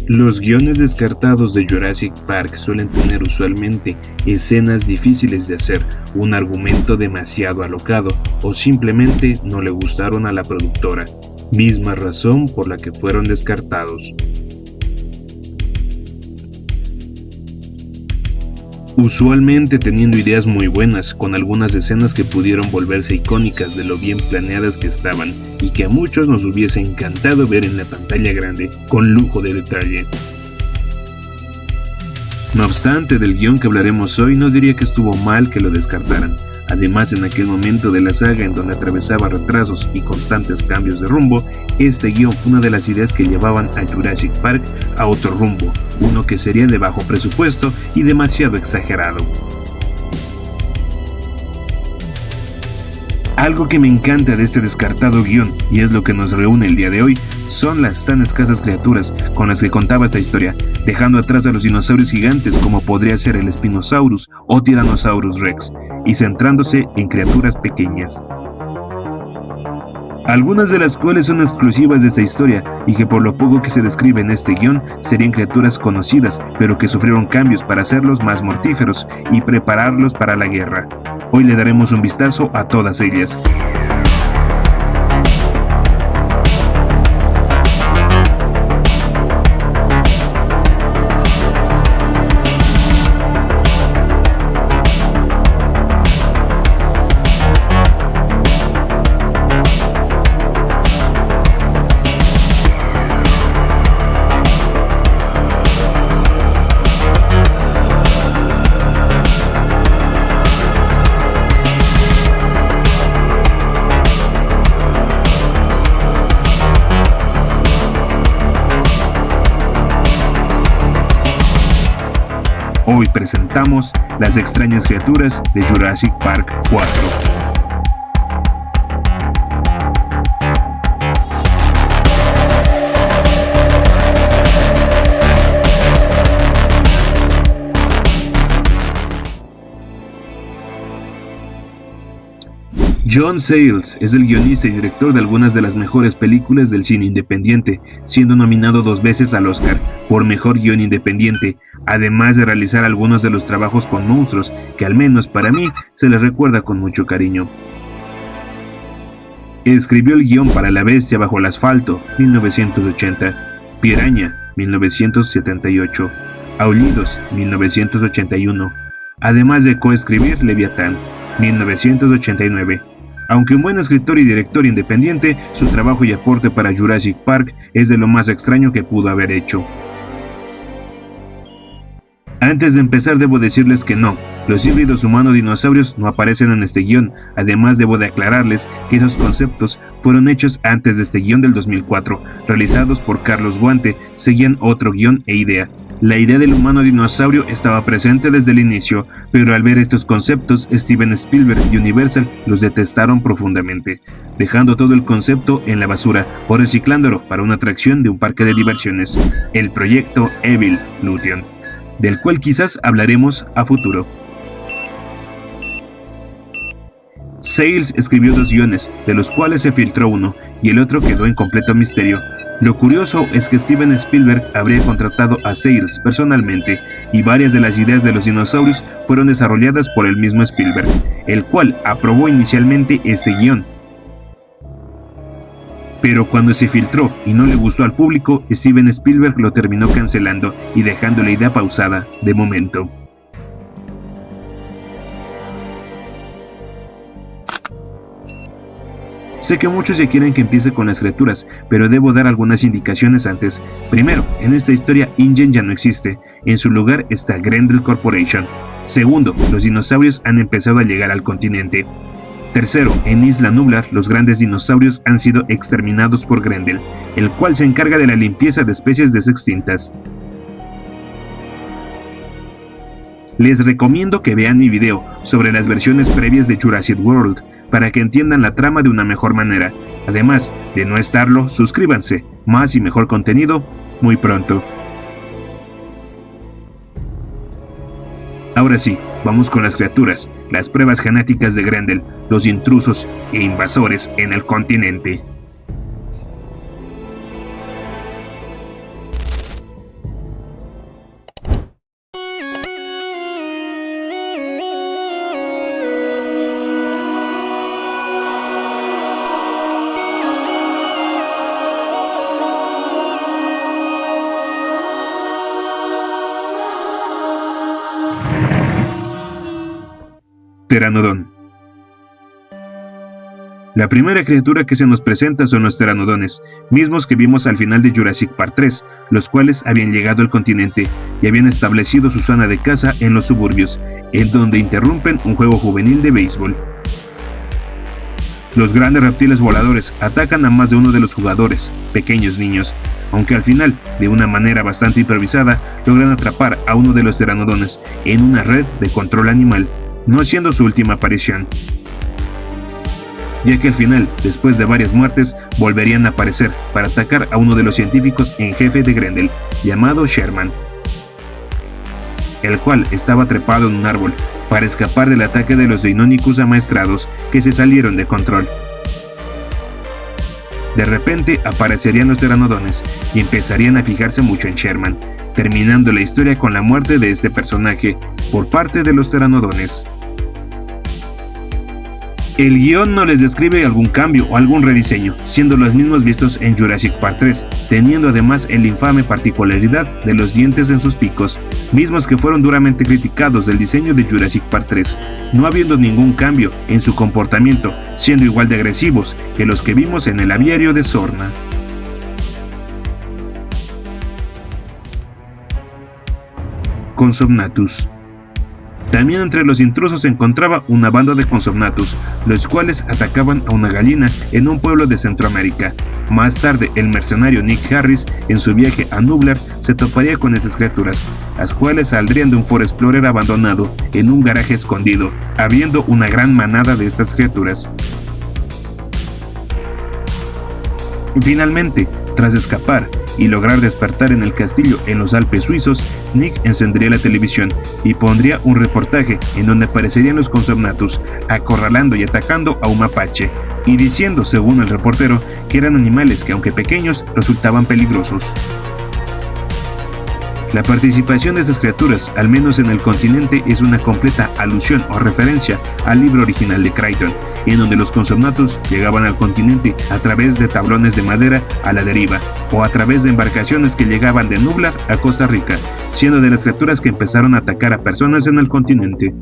Los guiones descartados de Jurassic Park suelen tener usualmente escenas difíciles de hacer, un argumento demasiado alocado o simplemente no le gustaron a la productora, misma razón por la que fueron descartados. Usualmente teniendo ideas muy buenas, con algunas escenas que pudieron volverse icónicas de lo bien planeadas que estaban y que a muchos nos hubiese encantado ver en la pantalla grande con lujo de detalle. No obstante, del guión que hablaremos hoy no diría que estuvo mal que lo descartaran. Además, en aquel momento de la saga en donde atravesaba retrasos y constantes cambios de rumbo, este guión fue una de las ideas que llevaban a Jurassic Park a otro rumbo, uno que sería de bajo presupuesto y demasiado exagerado. Algo que me encanta de este descartado guión, y es lo que nos reúne el día de hoy, son las tan escasas criaturas con las que contaba esta historia, dejando atrás a los dinosaurios gigantes como podría ser el Spinosaurus o Tyrannosaurus Rex, y centrándose en criaturas pequeñas. Algunas de las cuales son exclusivas de esta historia y que por lo poco que se describe en este guión serían criaturas conocidas, pero que sufrieron cambios para hacerlos más mortíferos y prepararlos para la guerra. Hoy le daremos un vistazo a todas ellas. Hoy presentamos las extrañas criaturas de Jurassic Park 4. John Sayles es el guionista y director de algunas de las mejores películas del cine independiente, siendo nominado 2 veces al Oscar por Mejor Guión Independiente, además de realizar algunos de los trabajos con monstruos que al menos para mí se les recuerda con mucho cariño. Escribió el guión para La Bestia bajo el asfalto, 1980, Piranha, 1978, Aullidos, 1981, además de coescribir Leviatán, 1989. Aunque un buen escritor y director independiente, su trabajo y aporte para Jurassic Park es de lo más extraño que pudo haber hecho. Antes de empezar debo decirles que no, los híbridos humano-dinosaurios no aparecen en este guión, además debo de aclararles que esos conceptos fueron hechos antes de este guión del 2004, realizados por Carlos Guante, seguían otro guión e idea. La idea del humano dinosaurio estaba presente desde el inicio, pero al ver estos conceptos, Steven Spielberg y Universal los detestaron profundamente, dejando todo el concepto en la basura o reciclándolo para una atracción de un parque de diversiones, el proyecto Evil Lution, del cual quizás hablaremos a futuro. Sayles escribió 2 guiones, de los cuales se filtró uno, y el otro quedó en completo misterio. Lo curioso es que Steven Spielberg habría contratado a Sayles personalmente, y varias de las ideas de los dinosaurios fueron desarrolladas por el mismo Spielberg, el cual aprobó inicialmente este guión. Pero cuando se filtró y no le gustó al público, Steven Spielberg lo terminó cancelando y dejando la idea pausada, de momento. Sé que muchos ya quieren que empiece con las criaturas, pero debo dar algunas indicaciones antes. Primero, en esta historia InGen ya no existe, en su lugar está Grendel Corporation. Segundo, los dinosaurios han empezado a llegar al continente. Tercero, en Isla Nublar los grandes dinosaurios han sido exterminados por Grendel, el cual se encarga de la limpieza de especies extintas. Les recomiendo que vean mi video sobre las versiones previas de Jurassic World, para que entiendan la trama de una mejor manera. Además, de no estarlo, suscríbanse. Más y mejor contenido, muy pronto. Ahora sí, vamos con las criaturas, las pruebas genéticas de Grendel, los intrusos e invasores en el continente. Pteranodón. La primera criatura que se nos presenta son los pteranodones, mismos que vimos al final de Jurassic Park 3, los cuales habían llegado al continente y habían establecido su zona de caza en los suburbios, en donde interrumpen un juego juvenil de béisbol. Los grandes reptiles voladores atacan a más de uno de los jugadores, pequeños niños, aunque al final, de una manera bastante improvisada, logran atrapar a uno de los pteranodones en una red de control animal, no siendo su última aparición, ya que al final, después de varias muertes, volverían a aparecer para atacar a uno de los científicos en jefe de Grendel, llamado Sherman, el cual estaba trepado en un árbol, para escapar del ataque de los Deinonychus amaestrados que se salieron de control. De repente aparecerían los pteranodones y empezarían a fijarse mucho en Sherman, terminando la historia con la muerte de este personaje por parte de los pteranodones. El guión no les describe algún cambio o algún rediseño, siendo los mismos vistos en Jurassic Park 3, teniendo además el infame particularidad de los dientes en sus picos, mismos que fueron duramente criticados del diseño de Jurassic Park 3, no habiendo ningún cambio en su comportamiento, siendo igual de agresivos que los que vimos en el aviario de Sorna. Compsognathus. También entre los intrusos se encontraba una banda de Compsognathus, los cuales atacaban a una gallina en un pueblo de Centroamérica. Más tarde, el mercenario Nick Harris, en su viaje a Nublar, se toparía con estas criaturas, las cuales saldrían de un Ford Explorer abandonado en un garaje escondido, habiendo una gran manada de estas criaturas. Finalmente, tras escapar y lograr despertar en el castillo en los Alpes suizos, Nick encendería la televisión y pondría un reportaje en donde aparecerían los Compsognathus acorralando y atacando a un mapache, y diciendo, según el reportero, que eran animales que, aunque pequeños, resultaban peligrosos. La participación de estas criaturas, al menos en el continente, es una completa alusión o referencia al libro original de Crichton, en donde los Compsognathus llegaban al continente a través de tablones de madera a la deriva, o a través de embarcaciones que llegaban de Nublar a Costa Rica, siendo de las criaturas que empezaron a atacar a personas en el continente.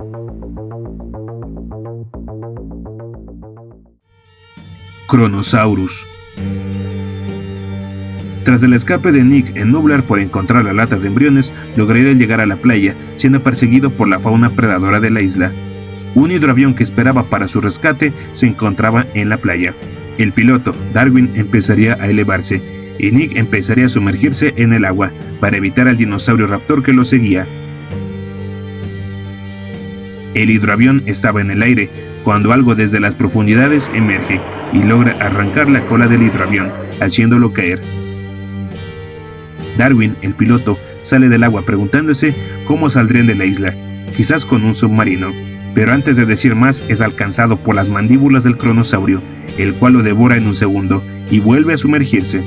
Kronosaurus. Tras el escape de Nick en Nublar por encontrar la lata de embriones, lograría llegar a la playa, siendo perseguido por la fauna predadora de la isla. Un hidroavión que esperaba para su rescate se encontraba en la playa. El piloto, Darwin, empezaría a elevarse, y Nick empezaría a sumergirse en el agua, para evitar al dinosaurio raptor que lo seguía. El hidroavión estaba en el aire, cuando algo desde las profundidades emerge, y logra arrancar la cola del hidroavión, haciéndolo caer. Darwin, el piloto, sale del agua preguntándose cómo saldrían de la isla, quizás con un submarino, pero antes de decir más es alcanzado por las mandíbulas del cronosaurio, el cual lo devora en un segundo y vuelve a sumergirse.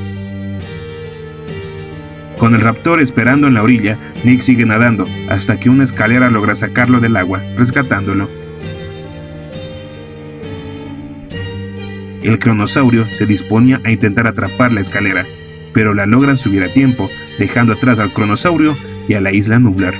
Con el raptor esperando en la orilla, Nick sigue nadando hasta que una escalera logra sacarlo del agua, rescatándolo. El cronosaurio se disponía a intentar atrapar la escalera, pero la logran subir a tiempo, dejando atrás al cronosaurio y a la isla Nublar.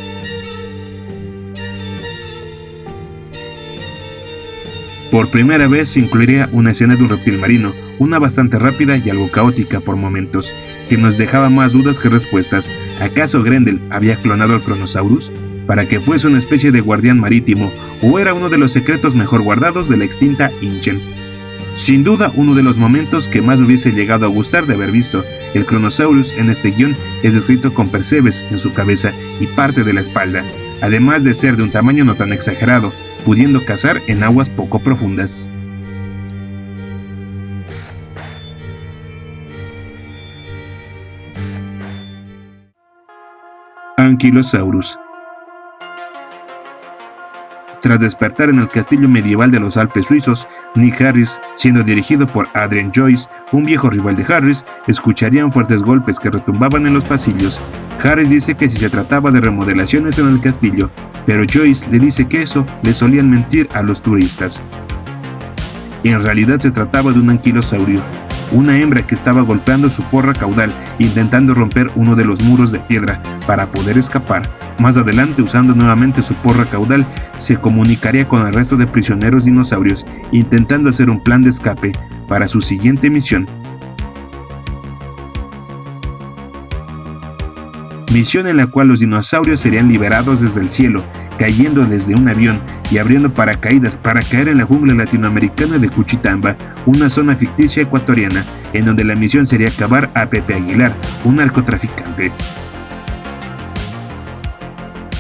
Por primera vez se incluiría una escena de un reptil marino, una bastante rápida y algo caótica por momentos, que nos dejaba más dudas que respuestas. ¿Acaso Grendel había clonado al Kronosaurus para que fuese una especie de guardián marítimo, o era uno de los secretos mejor guardados de la extinta InGen? Sin duda, uno de los momentos que más me hubiese llegado a gustar de haber visto. El Kronosaurus en este guión es descrito con percebes en su cabeza y parte de la espalda, además de ser de un tamaño no tan exagerado, pudiendo cazar en aguas poco profundas. Ankylosaurus. Tras despertar en el castillo medieval de los Alpes suizos, Nick Harris, siendo dirigido por Adrian Joyce, un viejo rival de Harris, escucharían fuertes golpes que retumbaban en los pasillos. Harris dice que si se trataba de remodelaciones en el castillo, pero Joyce le dice que eso le solían mentir a los turistas. En realidad se trataba de un anquilosaurio. una hembra que estaba golpeando su porra caudal intentando romper uno de los muros de piedra para poder escapar. Más adelante, usando nuevamente su porra caudal, se comunicaría con el resto de prisioneros dinosaurios, intentando hacer un plan de escape para su siguiente misión. Misión en la cual los dinosaurios serían liberados desde el cielo, cayendo desde un avión y abriendo paracaídas para caer en la jungla latinoamericana de Cuchitamba, una zona ficticia ecuatoriana, en donde la misión sería acabar a Pepe Aguilar, un narcotraficante.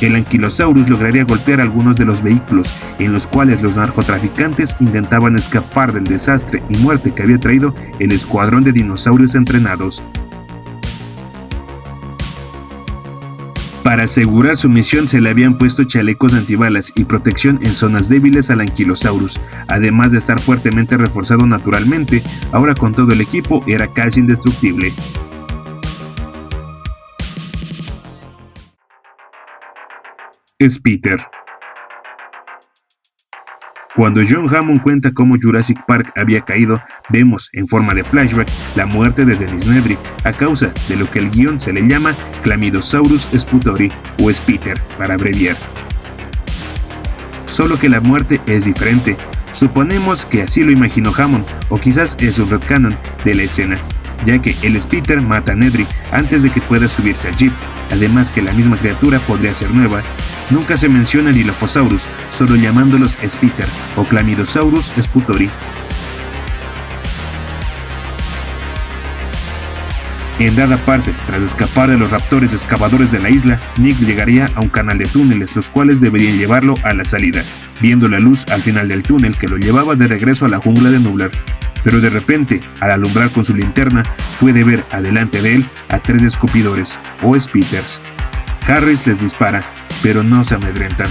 El Anquilosaurus lograría golpear algunos de los vehículos en los cuales los narcotraficantes intentaban escapar del desastre y muerte que había traído el escuadrón de dinosaurios entrenados. Para asegurar su misión se le habían puesto chalecos antibalas y protección en zonas débiles al Anquilosaurus, además de estar fuertemente reforzado naturalmente. Ahora con todo el equipo era casi indestructible. Spiter. Cuando John Hammond cuenta cómo Jurassic Park había caído, vemos, en forma de flashback, la muerte de Dennis Nedry a causa de lo que el guión se le llama Chlamydosaurus sputori o Spiter, para abreviar. Solo que la muerte es diferente. Suponemos que así lo imaginó Hammond, o quizás es un retcanon de la escena, ya que el Spiter mata a Nedry antes de que pueda subirse al jeep, además que la misma criatura podría ser nueva. Nunca se menciona el Dilophosaurus, solo llamándolos Spiter o Chlamydosaurus sputori. En dada parte, tras escapar de los raptores excavadores de la isla, Nick llegaría a un canal de túneles, los cuales deberían llevarlo a la salida, viendo la luz al final del túnel que lo llevaba de regreso a la jungla de Nublar. Pero de repente, al alumbrar con su linterna, puede ver adelante de él a 3 escupidores, o Spiters. Harris les dispara, pero no se amedrentan.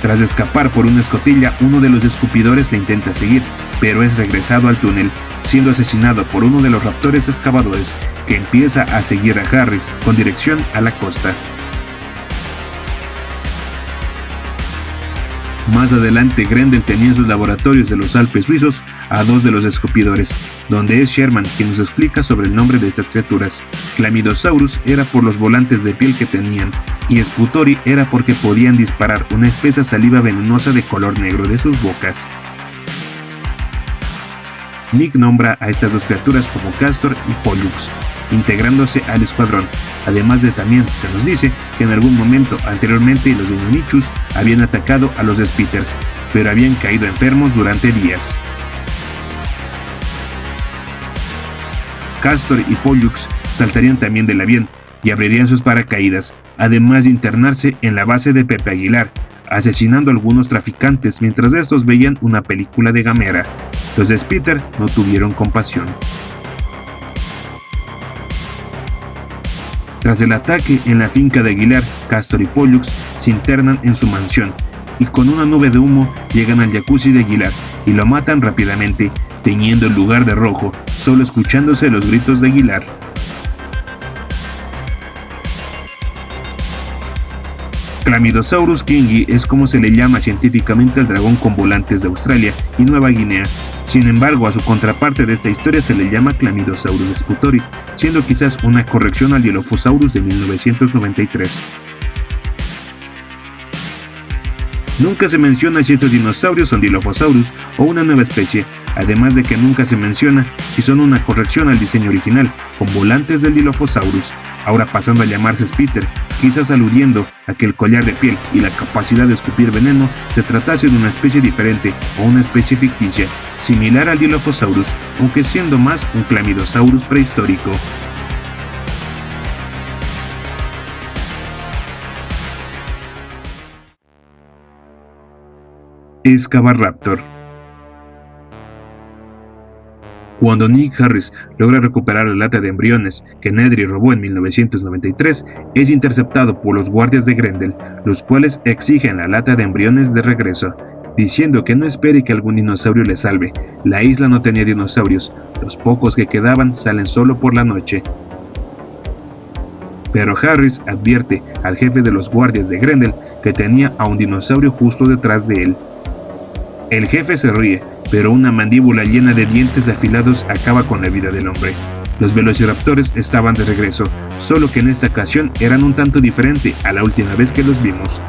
Tras escapar por una escotilla, uno de los escupidores le intenta seguir, pero es regresado al túnel, siendo asesinado por uno de los raptores excavadores, que empieza a seguir a Harris con dirección a la costa. Más adelante, Grendel tenía en sus laboratorios de los Alpes suizos a 2 de los escupidores, donde es Sherman quien nos explica sobre el nombre de estas criaturas. Chlamydosaurus era por los volantes de piel que tenían, y Sputori era porque podían disparar una espesa saliva venenosa de color negro de sus bocas. Nick nombra a estas 2 criaturas como Castor y Pollux, integrándose al escuadrón. Además de también se nos dice que en algún momento anteriormente los Deinonychus habían atacado a los Spiters, pero habían caído enfermos durante días. Castor y Pollux saltarían también del avión y abrirían sus paracaídas, además de internarse en la base de Pepe Aguilar, asesinando a algunos traficantes mientras estos veían una película de Gamera. Los Spiter no tuvieron compasión. Tras el ataque en la finca de Aguilar, Castor y Pollux se internan en su mansión y con una nube de humo llegan al jacuzzi de Aguilar y lo matan rápidamente, teñiendo el lugar de rojo, solo escuchándose los gritos de Aguilar. Chlamydosaurus kingi es como se le llama científicamente al dragón con volantes de Australia y Nueva Guinea. Sin embargo, a su contraparte de esta historia se le llama Chlamydosaurus sputori, siendo quizás una corrección al Dilophosaurus de 1993. Nunca se menciona si estos dinosaurios son Dilophosaurus o una nueva especie, además de que nunca se menciona si son una corrección al diseño original, con volantes del Dilophosaurus, ahora pasando a llamarse Spiter, quizás aludiendo a que el collar de piel y la capacidad de escupir veneno se tratase de una especie diferente o una especie ficticia, similar al Dilophosaurus, aunque siendo más un Chlamydosaurus prehistórico. Escavarraptor. Cuando Nick Harris logra recuperar la lata de embriones que Nedry robó en 1993, es interceptado por los guardias de Grendel, los cuales exigen la lata de embriones de regreso, diciendo que no espere que algún dinosaurio le salve. La isla no tenía dinosaurios, los pocos que quedaban salen solo por la noche. Pero Harris advierte al jefe de los guardias de Grendel que tenía a un dinosaurio justo detrás de él. El jefe se ríe, pero una mandíbula llena de dientes afilados acaba con la vida del hombre. Los velociraptores estaban de regreso, solo que en esta ocasión eran un tanto diferente a la última vez que los vimos.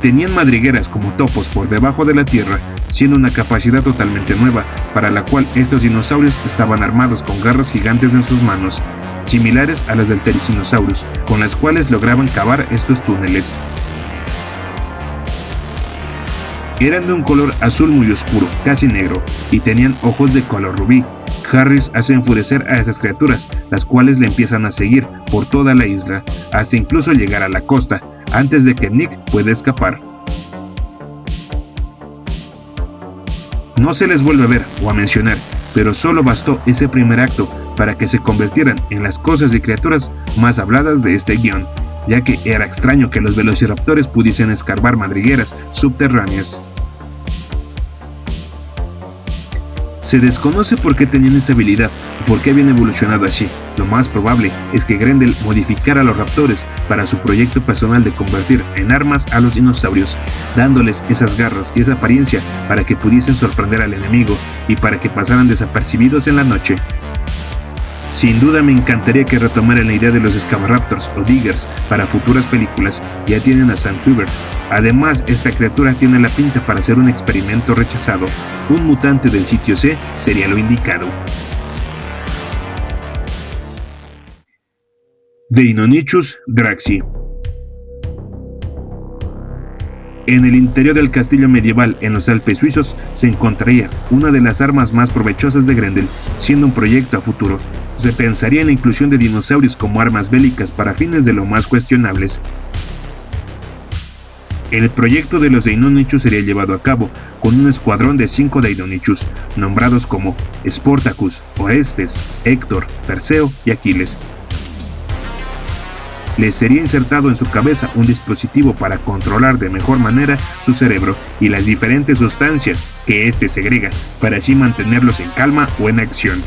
Tenían madrigueras como topos por debajo de la tierra, siendo una capacidad totalmente nueva, para la cual estos dinosaurios estaban armados con garras gigantes en sus manos, similares a las del Therizinosaurus, con las cuales lograban cavar estos túneles. Eran de un color azul muy oscuro, casi negro, y tenían ojos de color rubí. Harris hace enfurecer a esas criaturas, las cuales le empiezan a seguir por toda la isla, hasta incluso llegar a la costa, antes de que Nick pueda escapar. No se les vuelve a ver o a mencionar, pero solo bastó ese primer acto para que se convirtieran en las cosas y criaturas más habladas de este guión, ya que era extraño que los velociraptores pudiesen escarbar madrigueras subterráneas. Se desconoce por qué tenían esa habilidad o por qué habían evolucionado así. Lo más probable es que Grendel modificara a los raptores para su proyecto personal de convertir en armas a los dinosaurios, dándoles esas garras y esa apariencia para que pudiesen sorprender al enemigo y para que pasaran desapercibidos en la noche. Sin duda me encantaría que retomaran la idea de los Scavaraptors o Diggers para futuras películas. Ya tienen a Sam Hubert. Además, esta criatura tiene la pinta para ser un experimento rechazado. Un mutante del sitio C sería lo indicado. Deinonychus draxi. En el interior del castillo medieval en los Alpes suizos se encontraría una de las armas más provechosas de Grendel, siendo un proyecto a futuro. Se pensaría en la inclusión de dinosaurios como armas bélicas para fines de lo más cuestionables. El proyecto de los Deinonychus sería llevado a cabo con un escuadrón de 5 Deinonychus, nombrados como Sportacus, Orestes, Héctor, Perseo y Aquiles. Les sería insertado en su cabeza un dispositivo para controlar de mejor manera su cerebro y las diferentes sustancias que éste segrega, para así mantenerlos en calma o en acción.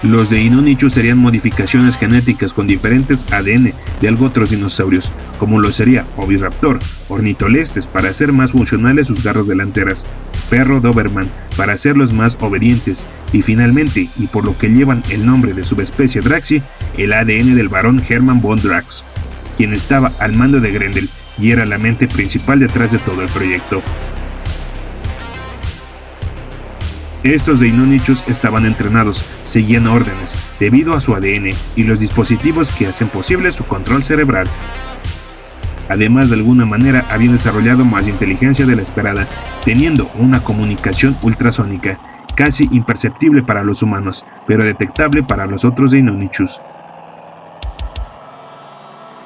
Los Deinonychus serían modificaciones genéticas con diferentes ADN de algo otros dinosaurios, como lo sería Oviraptor, Ornitolestes para hacer más funcionales sus garras delanteras, Perro Doberman para hacerlos más obedientes, y finalmente, y por lo que llevan el nombre de subespecie Draxi, el ADN del varón Hermann von Drax, quien estaba al mando de Grendel y era la mente principal detrás de todo el proyecto. Estos Deinonychus estaban entrenados, seguían órdenes, debido a su ADN y los dispositivos que hacen posible su control cerebral. Además, de alguna manera habían desarrollado más inteligencia de la esperada, teniendo una comunicación ultrasónica, casi imperceptible para los humanos, pero detectable para los otros Deinonychus.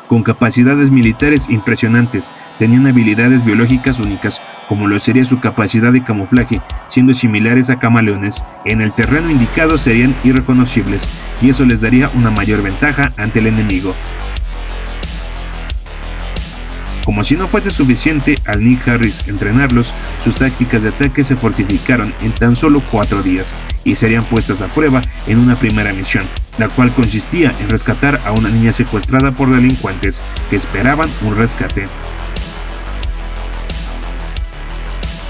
Con capacidades militares impresionantes, tenían habilidades biológicas únicas, como lo sería su capacidad de camuflaje, siendo similares a camaleones. En el terreno indicado serían irreconocibles, y eso les daría una mayor ventaja ante el enemigo. Como si no fuese suficiente al Nick Harris entrenarlos, sus tácticas de ataque se fortificaron en tan solo 4 días, y serían puestas a prueba en una primera misión, la cual consistía en rescatar a una niña secuestrada por delincuentes que esperaban un rescate.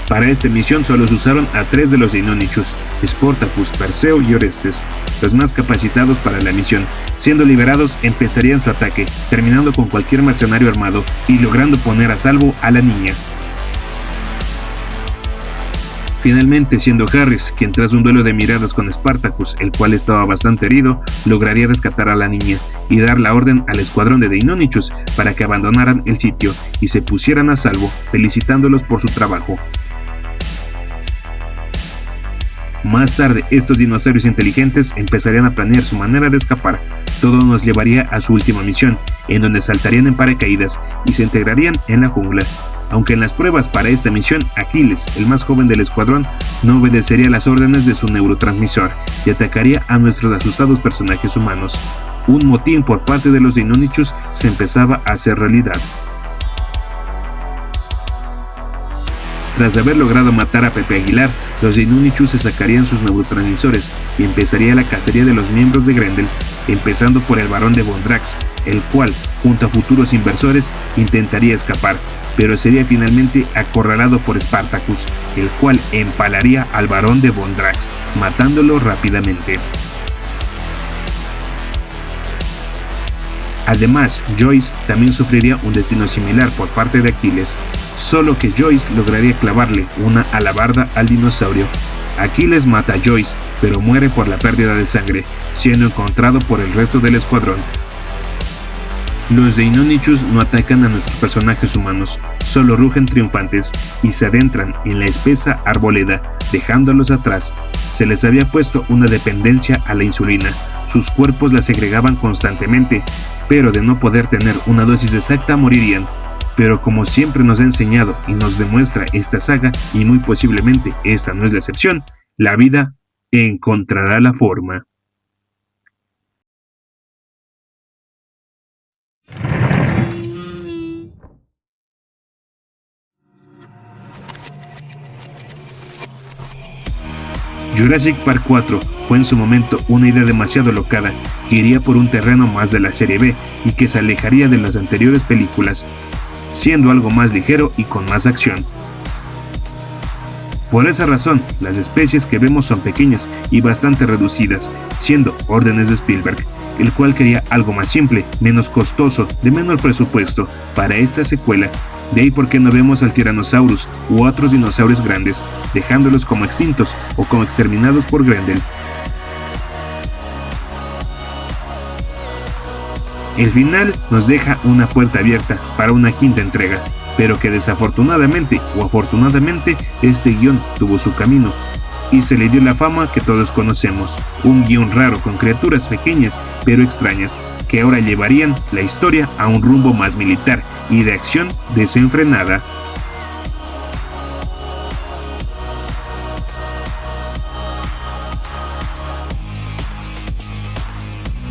Para esta misión solo se usaron a 3 de los Deinonychus, Sportacus, Perseo y Orestes, los más capacitados para la misión. Siendo liberados, empezarían su ataque, terminando con cualquier mercenario armado y logrando poner a salvo a la niña. Finalmente, siendo Harris quien tras un duelo de miradas con Spartacus, el cual estaba bastante herido, lograría rescatar a la niña y dar la orden al escuadrón de Deinonychus para que abandonaran el sitio y se pusieran a salvo, felicitándolos por su trabajo. Más tarde, estos dinosaurios inteligentes empezarían a planear su manera de escapar. Todo nos llevaría a su última misión, en donde saltarían en paracaídas y se integrarían en la jungla. Aunque en las pruebas para esta misión, Aquiles, el más joven del escuadrón, no obedecería las órdenes de su neurotransmisor y atacaría a nuestros asustados personajes humanos. Un motín por parte de los Deinonychus se empezaba a hacer realidad. Tras haber logrado matar a Pepe Aguilar, los de Inunichu se sacarían sus neurotransmisores y empezaría la cacería de los miembros de Grendel, empezando por el Barón de Von Drax, el cual, junto a futuros inversores, intentaría escapar, pero sería finalmente acorralado por Spartacus, el cual empalaría al Barón de Von Drax, matándolo rápidamente. Además, Joyce también sufriría un destino similar por parte de Aquiles, solo que Joyce lograría clavarle una alabarda al dinosaurio. Aquiles mata a Joyce, pero muere por la pérdida de sangre, siendo encontrado por el resto del escuadrón. Los de Inunichus no atacan a nuestros personajes humanos, solo rugen triunfantes y se adentran en la espesa arboleda, dejándolos atrás. Se les había puesto una dependencia a la insulina, sus cuerpos la segregaban constantemente, pero de no poder tener una dosis exacta morirían. Pero como siempre nos ha enseñado y nos demuestra esta saga, y muy posiblemente esta no es la excepción, la vida encontrará la forma. Jurassic Park 4 fue en su momento una idea demasiado locada, que iría por un terreno más de la serie B y que se alejaría de las anteriores películas, siendo algo más ligero y con más acción. Por esa razón, las especies que vemos son pequeñas y bastante reducidas, siendo órdenes de Spielberg, el cual quería algo más simple, menos costoso, de menor presupuesto para esta secuela. De ahí por qué no vemos al Tyrannosaurus u otros dinosaurios grandes, dejándolos como extintos o como exterminados por Grendel. El final nos deja una puerta abierta para una quinta entrega, pero que desafortunadamente o afortunadamente este guión tuvo su camino y se le dio la fama que todos conocemos, un guión raro con criaturas pequeñas pero extrañas, que ahora llevarían la historia a un rumbo más militar y de acción desenfrenada.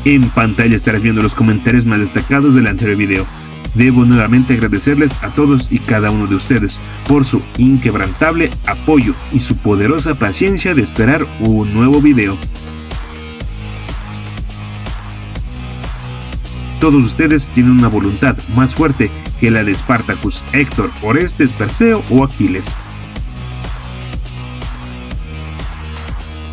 En pantalla estarás viendo los comentarios más destacados del anterior video. Debo nuevamente agradecerles a todos y cada uno de ustedes por su inquebrantable apoyo y su poderosa paciencia de esperar un nuevo video. Todos ustedes tienen una voluntad más fuerte que la de Spartacus, Héctor, Orestes, Perseo o Aquiles.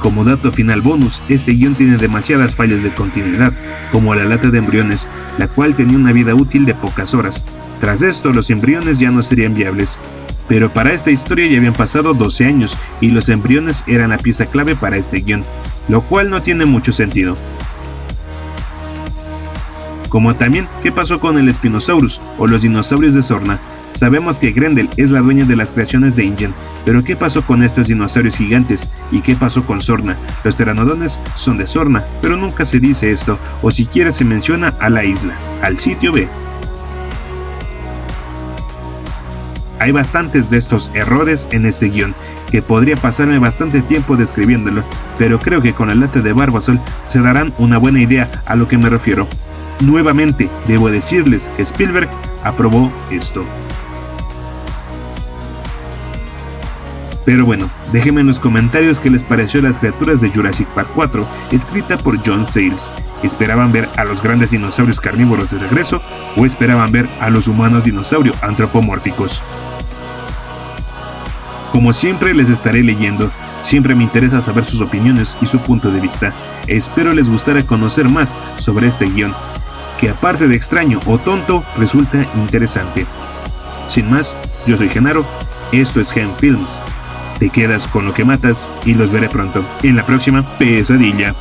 Como dato final bonus, este guión tiene demasiadas fallas de continuidad, como la lata de embriones, la cual tenía una vida útil de pocas horas. Tras esto, los embriones ya no serían viables. Pero para esta historia ya habían pasado 12 años, y los embriones eran la pieza clave para este guión, lo cual no tiene mucho sentido. Como también, ¿qué pasó con el Spinosaurus o los dinosaurios de Sorna? Sabemos que Grendel es la dueña de las creaciones de InGen, pero ¿qué pasó con estos dinosaurios gigantes? ¿Y qué pasó con Sorna? Los pteranodontes son de Sorna, pero nunca se dice esto, o siquiera se menciona a la isla, al sitio B. Hay bastantes de estos errores en este guión, que podría pasarme bastante tiempo describiéndolo, pero creo que con la lata de Barbasol se darán una buena idea a lo que me refiero. Nuevamente, debo decirles que Spielberg aprobó esto. Pero bueno, déjenme en los comentarios qué les pareció las criaturas de Jurassic Park 4, escrita por John Sayles. ¿Esperaban ver a los grandes dinosaurios carnívoros de regreso o esperaban ver a los humanos dinosaurio antropomórficos? Como siempre les estaré leyendo, siempre me interesa saber sus opiniones y su punto de vista. Espero les gustara conocer más sobre este guión, que aparte de extraño o tonto, resulta interesante. Sin más, yo soy Genaro, esto es Gen Films. Te quedas con lo que matas y los veré pronto en la próxima pesadilla.